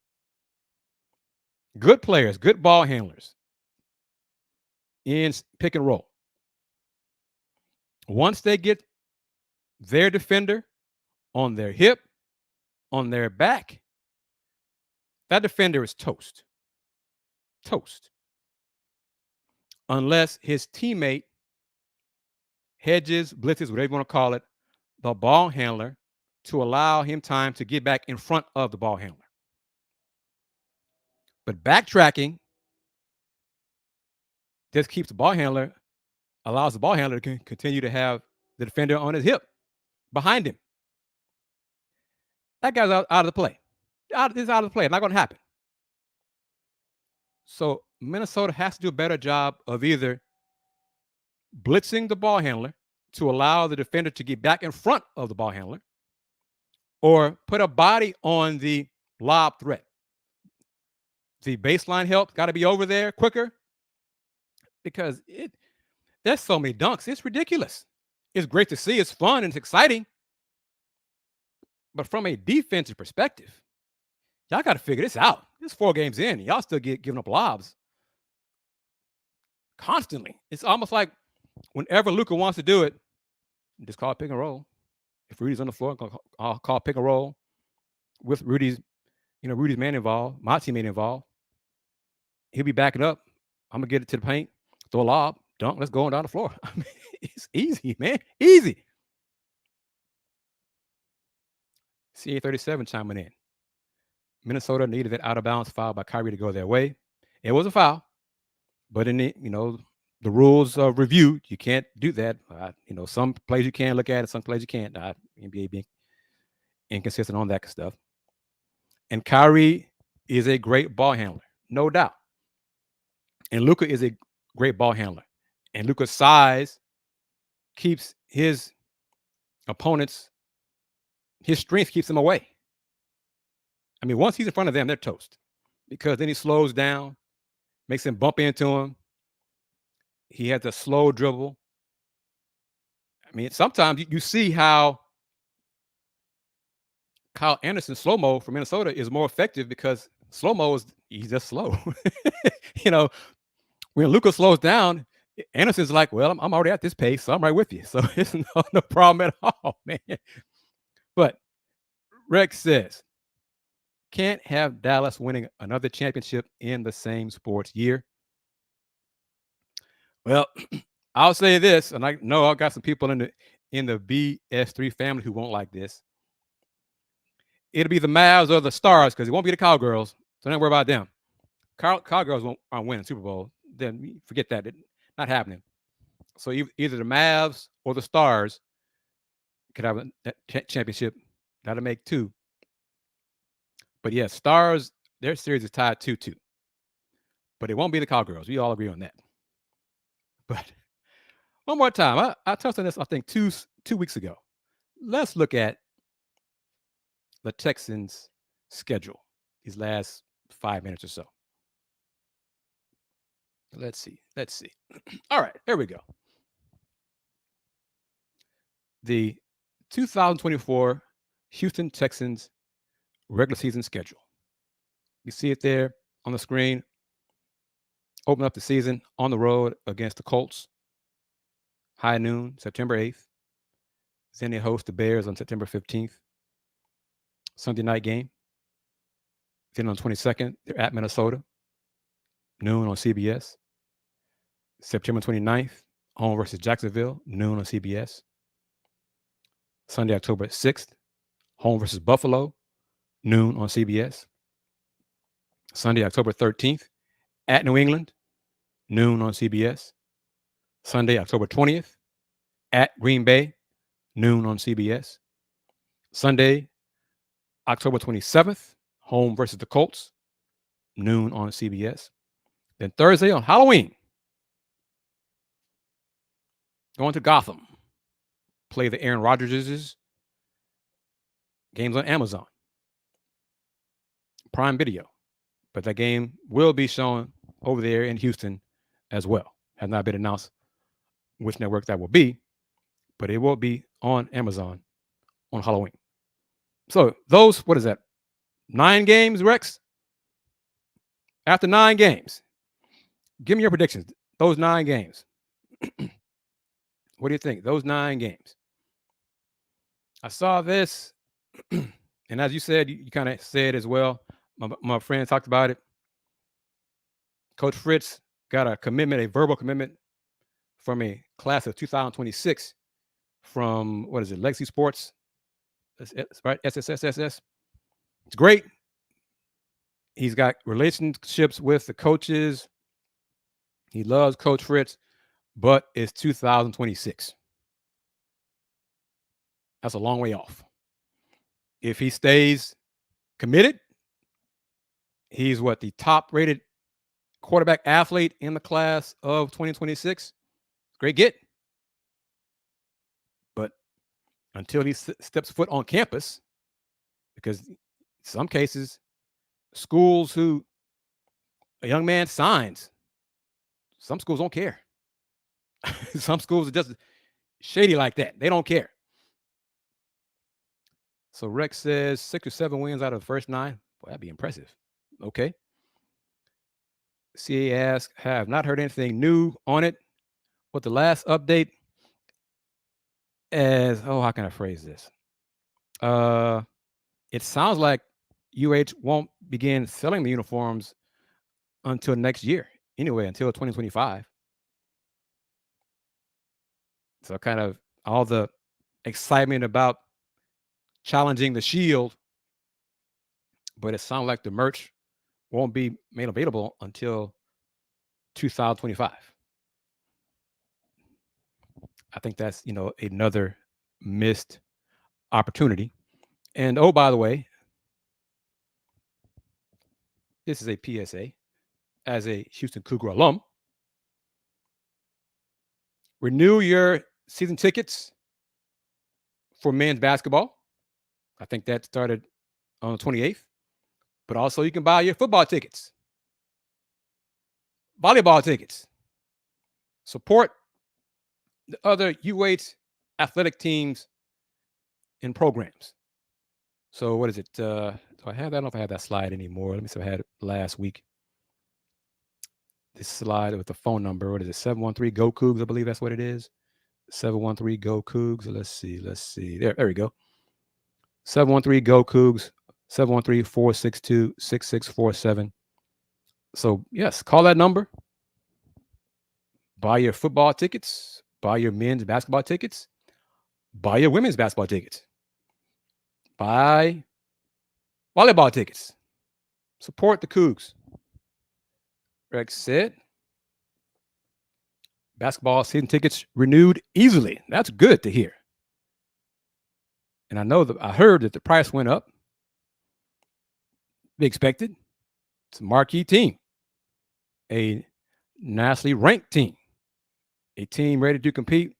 Good players, good ball handlers in pick and roll. Once they get their defender on their hip, on their back, that defender is toast. Toast. Unless his teammate hedges, blitzes, whatever you want to call it, the ball handler to allow him time to get back in front of the ball handler. But backtracking just keeps the ball handler, allows the ball handler to continue to have the defender on his hip behind him. That guy's out of the play. It's out of the play. It's not going to happen. So Minnesota has to do a better job of either blitzing the ball handler to allow the defender to get back in front of the ball handler, or put a body on the lob threat. The baseline help got to be over there quicker, because there's so many dunks. It's ridiculous. It's great to see. It's fun and it's exciting. But from a defensive perspective, y'all got to figure this out. It's 4 games in. Y'all still giving up lobs constantly. It's almost like whenever Luka wants to do it, just call it pick and roll. If Rudy's on the floor, I'll call pick and roll with Rudy's man involved, my teammate involved. He'll be backing up. I'm gonna get it to the paint, throw a lob, dunk. Let's go on down the floor. I mean, it's easy, man. Easy. CA37 chiming in. Minnesota needed that out of bounds foul by Kyrie to go their way. It was a foul, but in the rules of review, you can't do that. Some plays you can look at it, some plays you can't. NBA being inconsistent on that stuff. And Kyrie is a great ball handler, no doubt. And Luka is a great ball handler. And Luka's size keeps his opponents, his strength keeps him away. I mean, once he's in front of them, they're toast, because then he slows down, makes them bump into him. He has a slow dribble. I mean, sometimes you see how Kyle Anderson slow-mo from Minnesota is more effective, because slow-mo he's just slow. When Luka slows down, Anderson's like, well, I'm already at this pace, so I'm right with you. So it's no problem at all, man. But Rex says, can't have Dallas winning another championship in the same sports year. Well, I'll say this, and I know I've got some people in the BS3 family who won't like this. It'll be the Mavs or the Stars, because it won't be the Cowgirls. So don't worry about them. Cowgirls aren't winning Super Bowl. Then forget that. It's not happening. So either the Mavs or the Stars could have a championship. That'll make 2. But yeah, Stars, their series is tied 2-2. But it won't be the Cowgirls. We all agree on that. But one more time, I touched on this, I think, two weeks ago. Let's look at the Texans' schedule these last 5 minutes or so. Let's see. All right, here we go. The 2024 Houston Texans regular season schedule. You see it there on the screen. Open up the season on the road against the Colts. High noon, September 8th. Then they host the Bears on September 15th. Sunday night game. Then on the 22nd, they're at Minnesota. Noon on CBS. September 29th, home versus Jacksonville. Noon on CBS. Sunday, October 6th, home versus Buffalo. Noon on CBS. Sunday, October 13th, at New England. Noon on CBS. Sunday, October 20th, at Green Bay. Noon on CBS. Sunday, October 27th, home versus the Colts. Noon on CBS. Then Thursday on Halloween, going to Gotham. Play the Aaron Rodgers' games on Amazon Prime Video. But that game will be shown over there in Houston as well. Has not been announced which network that will be, but it will be on Amazon on Halloween. So those, what is that? 9 games, Rex? After 9 games, give me your predictions. Those 9 games. What do you think? Those 9 games. I saw this, and as you said, you kind of said as well. My friend talked about it. Coach Fritz got a commitment, a verbal commitment from a class of 2026 from, what is it, Legacy Sports, right? SSSSS. It's great. He's got relationships with the coaches. He loves Coach Fritz, but it's 2026. That's a long way off. If he stays committed, he's what, the top rated quarterback athlete in the class of 2026. Great get. But until he steps foot on campus, because in some cases, schools who a young man signs, some schools don't care. Some schools are just shady like that. They don't care. So Rex says 6 or 7 wins out of the first 9. Boy, that'd be impressive. Okay. CA asks, have not heard anything new on it. What the last update as, how can I phrase this? It sounds like UH won't begin selling the uniforms until next year. Anyway, until 2025. So kind of all the excitement about challenging the Shield, but it sounds like the merch won't be made available until 2025. I think that's, another missed opportunity. And oh, by the way, this is a PSA. As a Houston Cougar alum, renew your season tickets for men's basketball. I think that started on the 28th. But also you can buy your football tickets, volleyball tickets. Support the other UH athletic teams and programs. So what is it? Do I have that? I don't know if I have that slide anymore. Let me see if I had it last week. This slide with the phone number. What is it? 713-GO-COUGS, I believe that's what it is. 713-GO-COUGS. Let's see. There we go. 713-GO-COUGS. 713-462-6647. So yes, call that number. Buy your football tickets. Buy your men's basketball tickets. Buy your women's basketball tickets. Buy volleyball tickets. Support the Cougs. Rex said, basketball season tickets renewed easily. That's good to hear. And I heard that the price went up. Be expected. It's a marquee team, a nationally ranked team, a team ready to compete,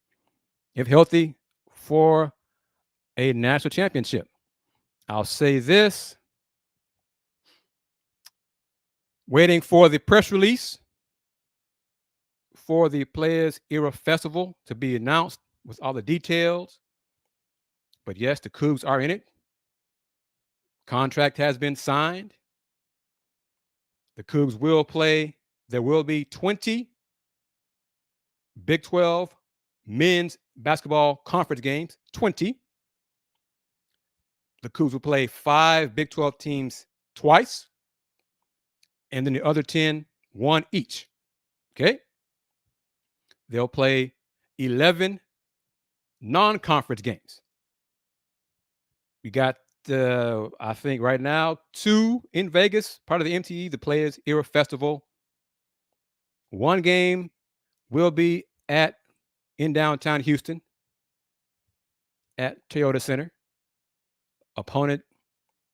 if healthy, for a national championship. I'll say this. Waiting for the press release for the Players Era Festival to be announced with all the details. But yes, the Cougs are in it. Contract has been signed. The Cougs will play. There will be 20 Big 12 men's basketball conference games. 20. The Cougs will play 5 Big 12 teams twice. And then the other 10, one each. Okay? They'll play 11 non-conference games. We got, I think right now, 2 in Vegas, part of the MTE, the Players Era Festival. 1 game will be in downtown Houston at Toyota Center. Opponent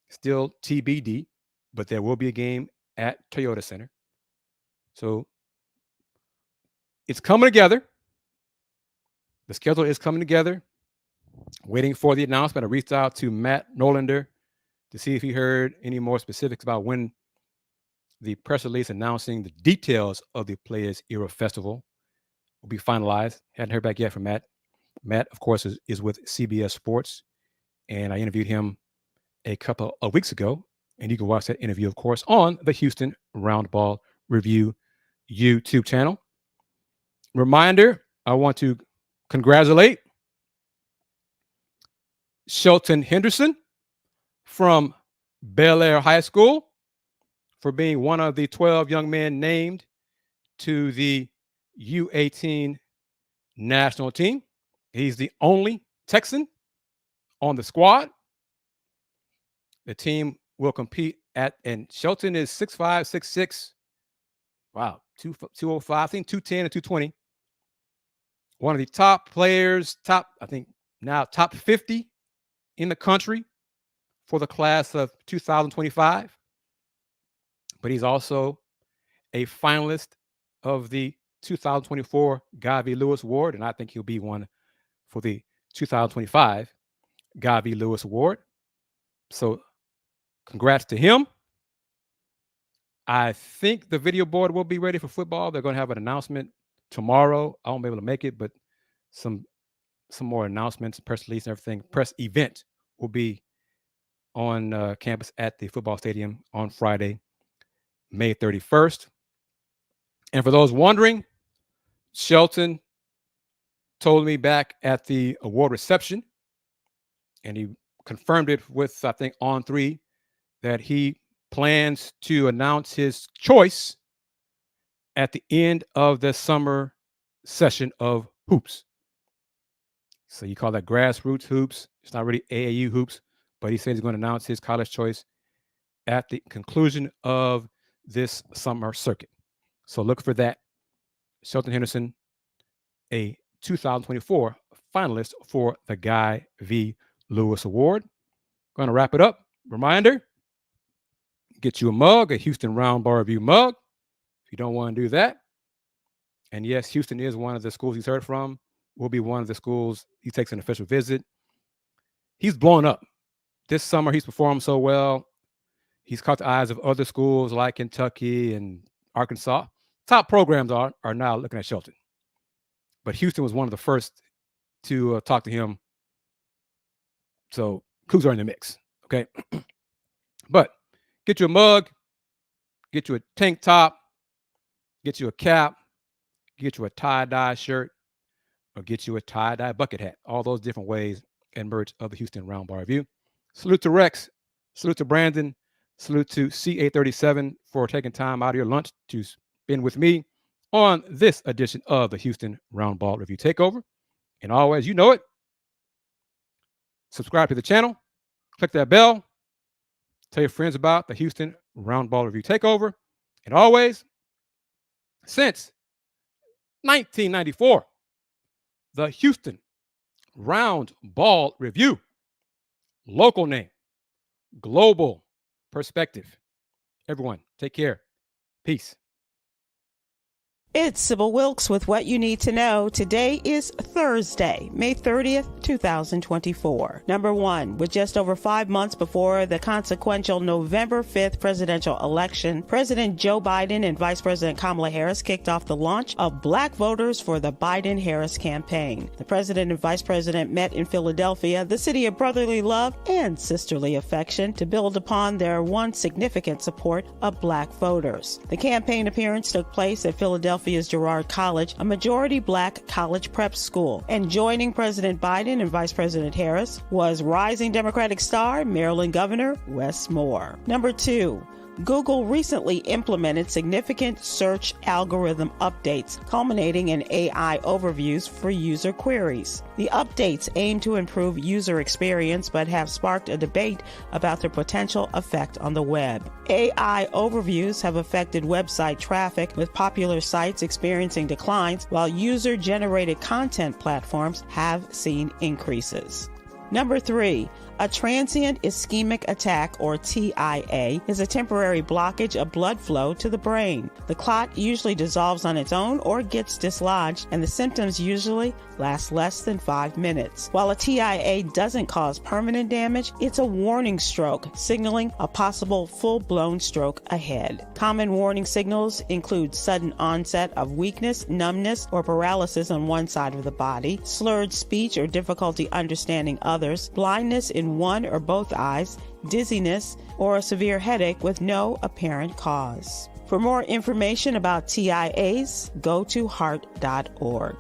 still TBD, but there will be a game at Toyota Center. So it's coming together. The schedule is coming together. Waiting for the announcement. I reached out to Matt Nolander to see if he heard any more specifics about when the press release announcing the details of the Players Era Festival will be finalized. Hadn't heard back yet from Matt. Matt, of course, is with CBS Sports, and I interviewed him a couple of weeks ago, and you can watch that interview, of course, on the Houston Roundball Review YouTube channel. Reminder, I want to congratulate Shelton Henderson from Bel Air High School for being one of the 12 young men named to the U18 national team. He's the only Texan on the squad. The team will compete and Shelton is 6'5", 6'6". Wow, 205, I think 210 and 220. One of the top players, top 50 in the country for the class of 2025. But he's also a finalist of the 2024 Guy V. Lewis Award, and I think he'll be one for the 2025 Guy V. Lewis Award. So congrats to him. I think the video board will be ready for football. They're going to have an announcement tomorrow. I won't be able to make it, but some more announcements, press release and everything. Press event will be on campus at the football stadium on Friday, May 31st. And for those wondering, Shelton told me back at the award reception, and he confirmed it with, I think, On3, that he plans to announce his choice at the end of the summer session of hoops. So you call that grassroots hoops. It's not really AAU hoops, but he says he's going to announce his college choice at the conclusion of this summer circuit. So look for that. Shelton Henderson, a 2024 finalist for the Guy V. Lewis Award. Going to wrap it up. Reminder, get you a mug, a Houston Roundball Review mug, if you don't want to do that. And yes, Houston is one of the schools he's heard from. Will be one of the schools he takes an official visit. He's blown up. This summer, he's performed so well. He's caught the eyes of other schools like Kentucky and Arkansas. Top programs are now looking at Shelton. But Houston was one of the first to talk to him. So Cougs are in the mix, okay? But get you a mug, get you a tank top, get you a cap, get you a tie-dye shirt, or get you a tie-dye bucket hat. All those different ways and merch of the Houston Roundball Review. Salute to Rex. Salute to Brandon. Salute to CA37 for taking time out of your lunch to spend with me on this edition of the Houston Roundball Review Takeover. And always, you know it, subscribe to the channel, click that bell, tell your friends about the Houston Roundball Review Takeover. And always, since 1994, the Houston Roundball Review. Local name, global perspective. Everyone, take care. Peace. It's Sybil Wilkes with what you need to know. Today is Thursday, May 30th, 2024. Number one, with just over 5 months before the consequential November 5th presidential election, President Joe Biden and Vice President Kamala Harris kicked off the launch of Black Voters for the Biden-Harris campaign. The president and vice president met in Philadelphia, the city of brotherly love and sisterly affection, to build upon their once significant support of Black voters. The campaign appearance took place at Philadelphia's Girard College, a majority Black college prep school. And joining President Biden and Vice President Harris was rising Democratic star Maryland Governor Wes Moore. Number two, Google recently implemented significant search algorithm updates, culminating in AI overviews for user queries. The updates aim to improve user experience but have sparked a debate about their potential effect on the web. AI overviews have affected website traffic, with popular sites experiencing declines, while user-generated content platforms have seen increases. Number three, A transient ischemic attack, or TIA, is a temporary blockage of blood flow to the brain. The clot usually dissolves on its own or gets dislodged, and the symptoms usually last less than 5 minutes. While a TIA doesn't cause permanent damage, it's a warning stroke, signaling a possible full-blown stroke ahead. Common warning signals include sudden onset of weakness, numbness, or paralysis on one side of the body, slurred speech or difficulty understanding others, blindness in one or both eyes, dizziness, or a severe headache with no apparent cause. For more information about TIAs, go to heart.org.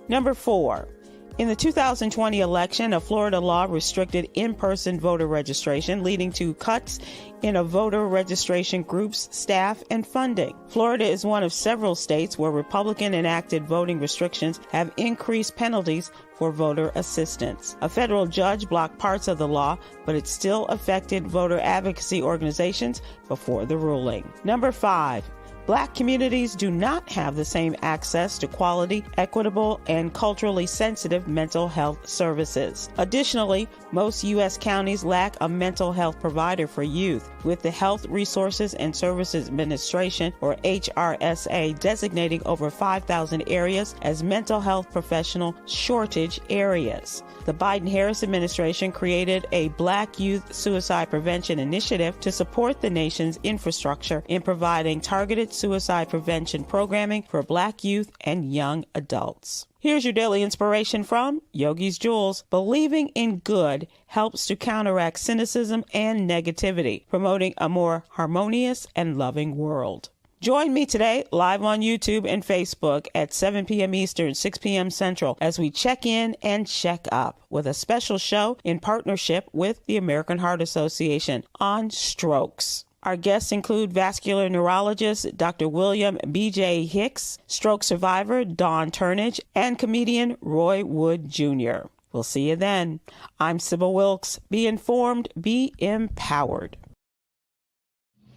Number 4. In the 2020 election, a Florida law restricted in-person voter registration, leading to cuts in a voter registration group's staff and funding. Florida is one of several states where Republican-enacted voting restrictions have increased penalties for voter assistance. A federal judge blocked parts of the law, but it still affected voter advocacy organizations before the ruling. Number 5. Black communities do not have the same access to quality, equitable, and culturally sensitive mental health services. Additionally, most U.S. counties lack a mental health provider for youth, with the Health Resources and Services Administration, or HRSA, designating over 5,000 areas as mental health professional shortage areas. The Biden-Harris administration created a Black Youth Suicide Prevention Initiative to support the nation's infrastructure in providing targeted suicide prevention programming for Black youth and young adults. Here's your daily inspiration from Yogi's Jewels. Believing in good helps to counteract cynicism and negativity, promoting a more harmonious and loving world. Join me today live on YouTube and Facebook at 7 p.m. Eastern, 6 p.m. Central as we check in and check up with a special show in partnership with the American Heart Association on strokes. Our guests include vascular neurologist Dr. William B.J. Hicks, stroke survivor Dawn Turnage, and comedian Roy Wood Jr. We'll see you then. I'm Sybil Wilkes. Be informed, be empowered.